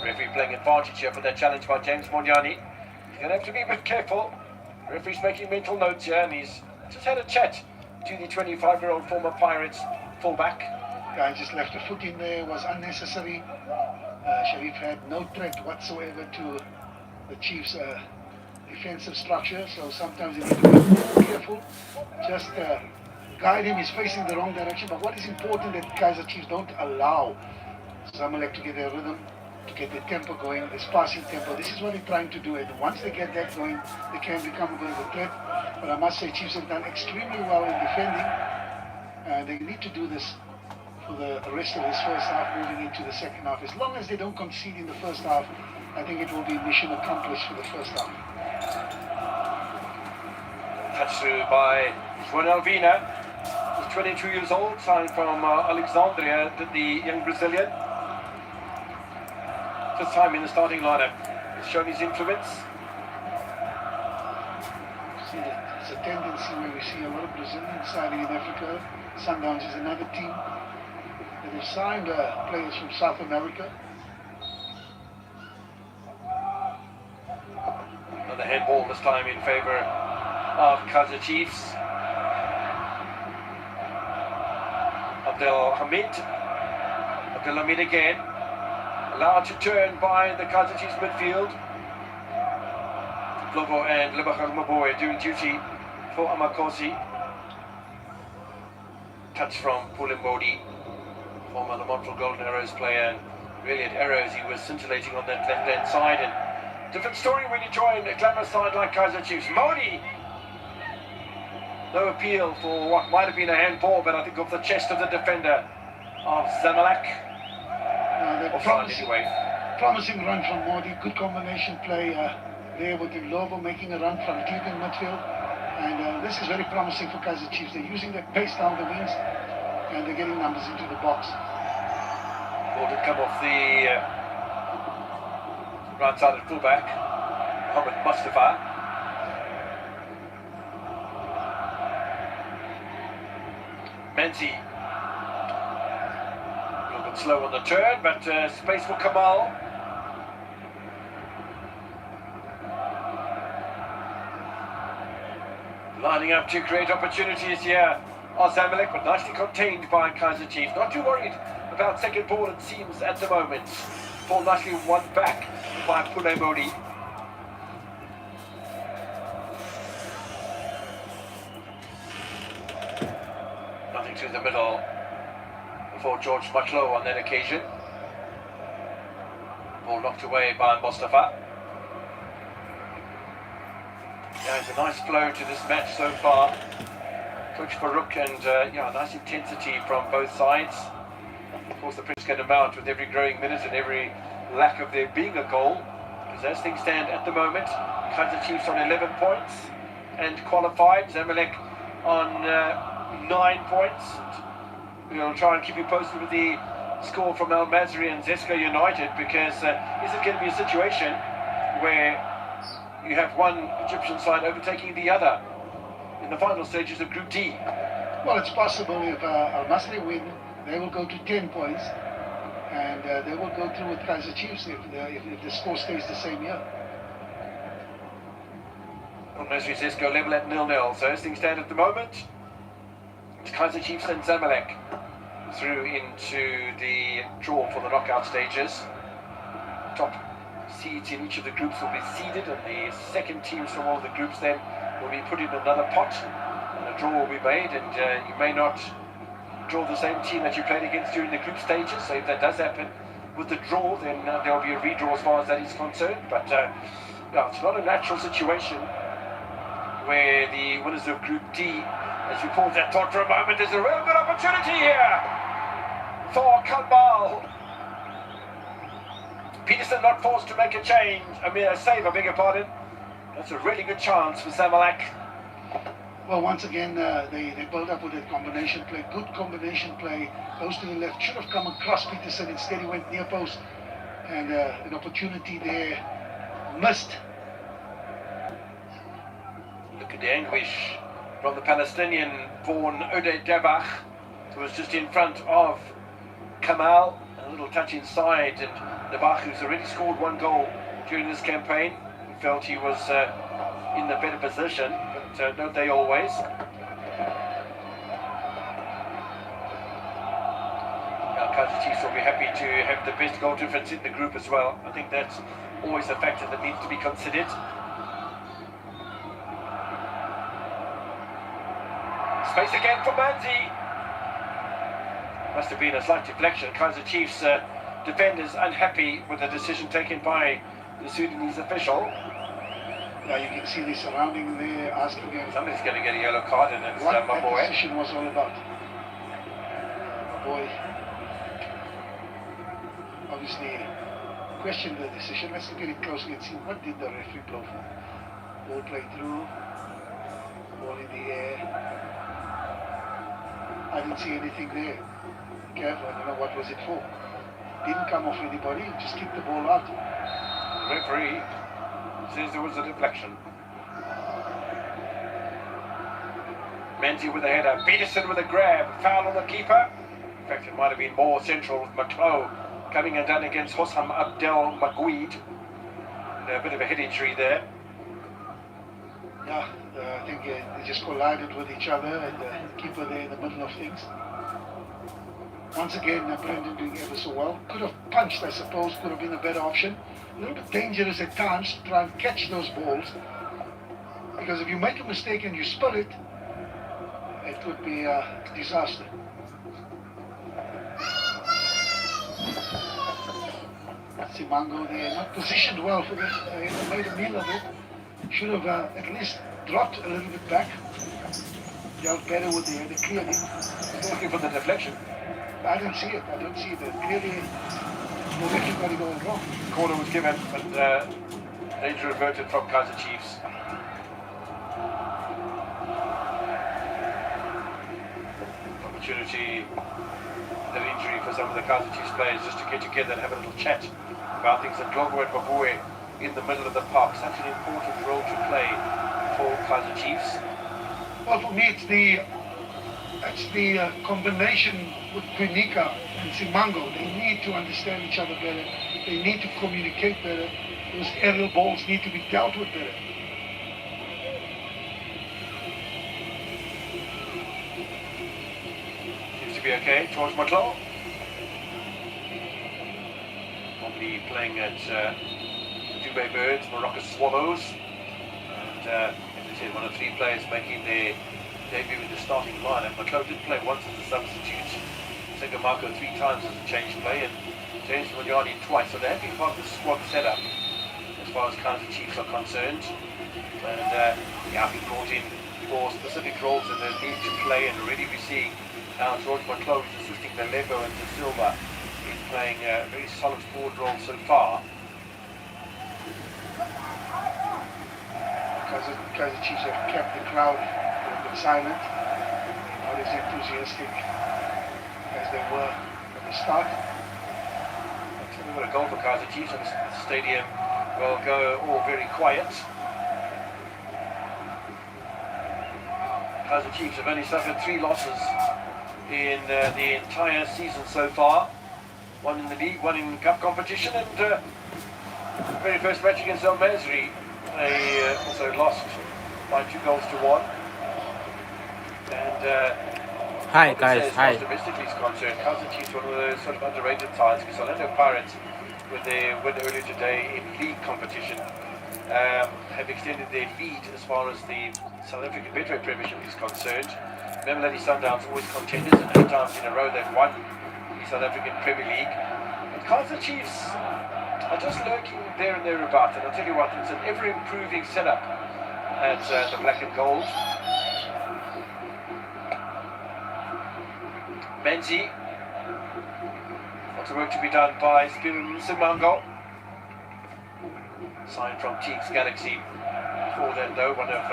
Referee playing advantage here for that challenge by James Monyani. He's going to have to be a bit careful. Referee's making mental notes here, and he's just had a chat to the 25-year-old former Pirates fullback. Guy just left a foot in there, was unnecessary. Sharif had no threat whatsoever to the Chiefs' defensive structure, so sometimes you need to be careful. Just guide him. He's facing the wrong direction, but what is important that KAIZER Chiefs don't allow Zamalek to get their rhythm, to get their tempo going, this passing tempo. This is what they're trying to do, and once they get that going, they can become a bit of a threat. But I must say, Chiefs have done extremely well in defending. They need to do this for the rest of this first half, moving into the second half. As long as they don't concede in the first half, I think it will be mission accomplished for the first half. Touch through by Juan Alvina. He's 22 years old, signed from Alexandria, the young Brazilian. First time in the starting lineup. He's shown his influence. See, it's a tendency where we see a lot of Brazilians signing in Africa. Sundowns is another team that have signed players from South America. Another handball this time in favour of KAIZER Chiefs. Abdelhamid again. Allowed to turn by the KAIZER Chiefs midfield. Flogo and Lebachar Maboy doing duty for Amakosi. Touch from Pulimbodi, former Lamont Golden Arrows player. Really at Arrows he was scintillating on that left-hand side. And different story when you join a glamorous side like KAIZER Chiefs. Modi! No appeal for what might have been a handball, but I think off the chest of the defender of Zamalek. Promising run from Modi, good combination play there with Lobo making a run from deep in midfield. And this is very promising for KAIZER Chiefs. They're using their pace down the wings and they're getting numbers into the box. Ball did come off the right-sided fullback, Mohamed Mustafa. Menzi, a little bit slow on the turn, but space for Kamal. Lining up to create opportunities here are Zamalek, but nicely contained by KAIZER Chiefs. Not too worried about second ball, it seems, at the moment. Ball nicely won back by Pule Modi. Nothing to the middle for George Matlo on that occasion. Ball knocked away by Mustafa. Yeah, it's a nice flow to this match so far. Coach Farouk and yeah, nice intensity from both sides. Of course, the press can amount with every growing minute and every lack of there being a goal. Because as things stand at the moment, KAIZER Chiefs on 11 points and qualified. Zamalek on 9 points. We'll try and keep you posted with the score from Al Mazri and Zesco United, because is it going to be a situation where you have one Egyptian side overtaking the other in the final stages of Group D? Well, it's possible. If Al Masri win, they will go to 10 points, and they will go through with KAIZER Chiefs if the score stays the same here. Al Masri Zesco level at 0-0. So as things stand at the moment, it's KAIZER Chiefs and Zamalek through into the draw for the knockout stages. Top seeds in each of the groups will be seeded, and the second teams from all the groups then will be put in another pot, and a draw will be made, and you may not draw the same team that you played against during the group stages. So if that does happen with the draw, then there will be a redraw as far as that is concerned. But no, it's not a natural situation where the winners of Group D, as we pause that thought for a moment, there's a real good opportunity here for Kamal. Peterson not forced to make a change, a save, I beg your pardon. That's a really good chance for Zamalek. Well, once again, they build up with a combination play, good combination play, goes to the left, should have come across Peterson, instead he went near post, and an opportunity there, missed. Look at the anguish from the Palestinian-born Ode Dabach, who was just in front of Kamal. A little touch inside, and the Bach, who's already scored 1 goal during this campaign, felt he was in the better position, but don't they always? KAIZER Chiefs will be happy to have the best goal difference in the group as well. I think that's always a factor that needs to be considered. Space again for Manzi. Must have been a slight deflection. KAIZER Chiefs defenders unhappy with the decision taken by the Sudanese official. Yeah, you can see the surrounding there asking him. Somebody's going to get a yellow card, and it's what my boy. What decision was all about. My boy obviously questioned the decision. Let's look at it closely and see what did the referee blow for. Ball played through, ball in the air. I didn't see anything there. Careful, I don't know what was it for. Didn't come off anybody, just kicked the ball out. The referee says there was a deflection. Manzi with a header, Peterson with a grab, foul on the keeper. In fact, it might have been more central with McClough coming undone against Hossam Abdel Magouid. A bit of a head injury there. Yeah, I think they just collided with each other, and the keeper there in the middle of things. Once again, Brendan doing ever so well. Could have punched, I suppose, could have been a better option. A little bit dangerous at times to try and catch those balls, because if you make a mistake and you spill it, it could be a disaster. Simango there, not positioned well for this. He made a meal of it. Should have at least dropped a little bit back. Dealt better with the header clearly. Looking for the deflection. I don't see it. I don't see it. Clearly, the wicket got it all wrong. Corner was given, but danger reverted from KAIZER Chiefs. Opportunity, that injury for some of the KAIZER Chiefs players just to get together and have a little chat about things. And Dlogwe and Babue in the middle of the park, such an important role to play for KAIZER Chiefs. Well, for me, it's the combination with Quinika and Simango. They need to understand each other better. They need to communicate better. Those aerial balls need to be dealt with better. Seems to be okay. George McClough. Probably playing at Dubai Birds, Morocco Swallows. And as I said, one of 3 players making their debut in the starting lineup. McClough did play once as a substitute. Marco 3 times as a change play, and James Munyani twice. So they have been part of the squad setup as far as KAIZER Chiefs are concerned. And he brought in for specific roles in the need to play, and already we see now George McClough is assisting the Lebo and the Silva in playing a very solid forward role so far. KAIZER Chiefs have kept the crowd a little bit silent, not as enthusiastic as they were at the start. We've got a goal for KAIZER Chiefs, and the stadium will go all very quiet. KAIZER Chiefs have only suffered 3 losses in the entire season so far. 1 in the league, 1 in cup competition, and the very first match against El Masri, they also lost by 2 goals to 1. And hi guys, hi. As domestically is concerned, KAIZER Chiefs one of those sort of underrated sides, because Orlando Pirates, with their win earlier today in league competition, have extended their lead as far as the South African Betway Premiership is concerned. Remember, Lady Sundowns always contenders, and 8 times in a row they've won the South African Premier League. But KAIZER Chiefs are just lurking there and thereabouts, and I'll tell you what, it's an ever-improving setup at the Black and Gold. Manzi, lots of work to be done by Simango. Signed from Teagues Galaxy. Before that though, one of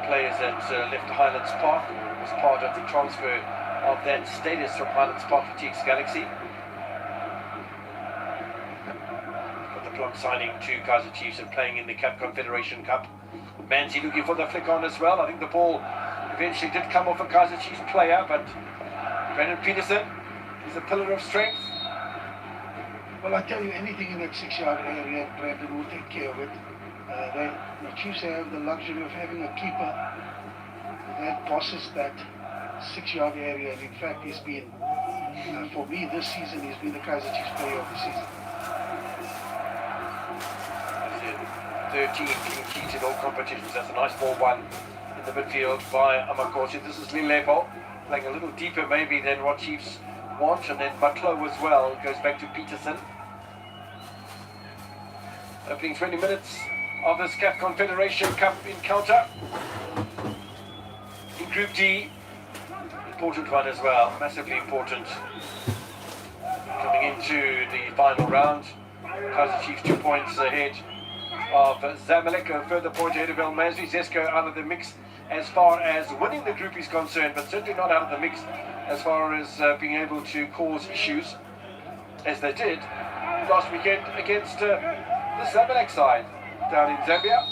players that left Highlands Park, or was part of the transfer of that status from Highlands Park to Teagues Galaxy. Got the plum signing to KAIZER Chiefs and playing in the CAF Confederation Cup. Manzi looking for the flick on as well. I think the ball eventually did come off a KAIZER Chiefs player, but Brandon Peterson is a pillar of strength. Well, I tell you, anything in that 6-yard area, Brandon will take care of it. The Chiefs have the luxury of having a keeper that bosses that 6-yard area, and in fact, he's been, for me this season, he's been the KAIZER Chiefs player of the season. 13 clean sheets in all competitions. That's a nice ball one in the midfield by Amakosi. This is Lilepo playing a little deeper maybe than what Chiefs want, and then Butlow as well goes back to Peterson. Opening 20 minutes of this CAF Confederation Cup encounter in Group D. Important one as well, massively important. Coming into the final round, KAIZER Chiefs 2 points ahead of Zamalek, a further point ahead of El Masri. Zesco out of the mix as far as winning the group is concerned, but certainly not out of the mix as far as being able to cause issues as they did last weekend against the Zamalek side down in Zambia.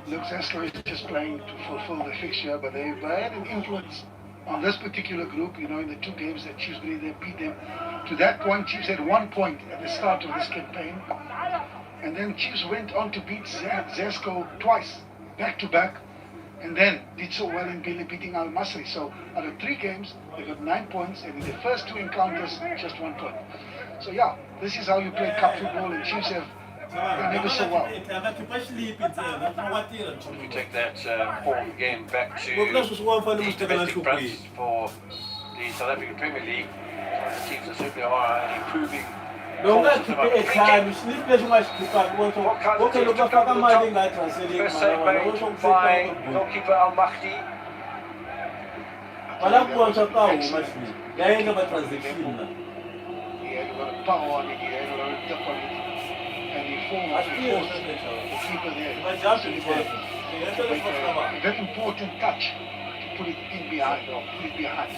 Look, Zesco is just playing to fulfill the fixture, but they've had an influence on this particular group, you know, in the 2 games that Chiefs they beat them. To that point, Chiefs had 1 point at the start of this campaign. And then Chiefs went on to beat Zesco twice, back to back, and then did so well in beating Al Masri. So out of 3 games, they got 9 points, and in the first 2 encounters, just 1 point. So yeah, this is how you play cup football, and Chiefs have done ever so well. If you take that form again back to the domestic fronts for the South African Premier League, the Chiefs are certainly are improving. First save made by goalkeeper Al Mahdi. He had a lot of power on it, he had a lot of dip on it, and he forced the keeper there. So he had to make a very important touch to put it in behind, or put it behind.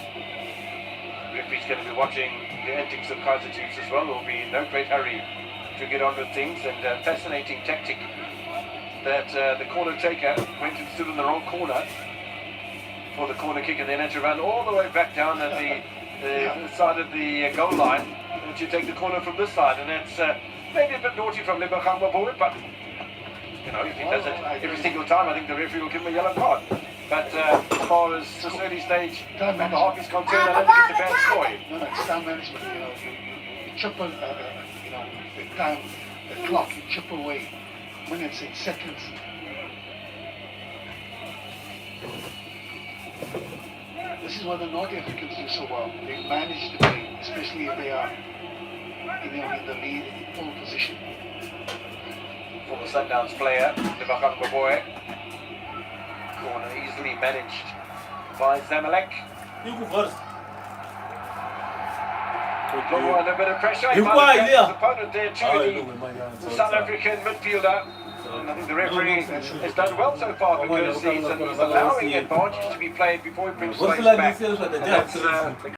The referee's going to be watching the antics of KAIZER Chiefs as well. There will be in no great hurry to get on with things, and fascinating tactic that the corner taker went and stood in the wrong corner for the corner kick, and then had to run all the way back down at the side of the goal line to take the corner from this side, and that's maybe a bit naughty from Lebachamba Boyd, but you know, if he does it every single time, I think the referee will give him a yellow card. But as far as this early stage and the half is concerned, I don't think it's a bad story. No, it's time management, you know, you chip you know, the time, the clock, you chip away minutes and seconds. This is what the North Africans do so well. They manage the game, especially if they are in the lead, in pole position. For the Sundowns player, Lebachamba Boyd. Corner easily managed by Zamalek. Under a bit of pressure. He found his opponent there too, the South African midfielder. And I think the referee has done well so far because he's allowing advantage to be played before he brings plays back. And that's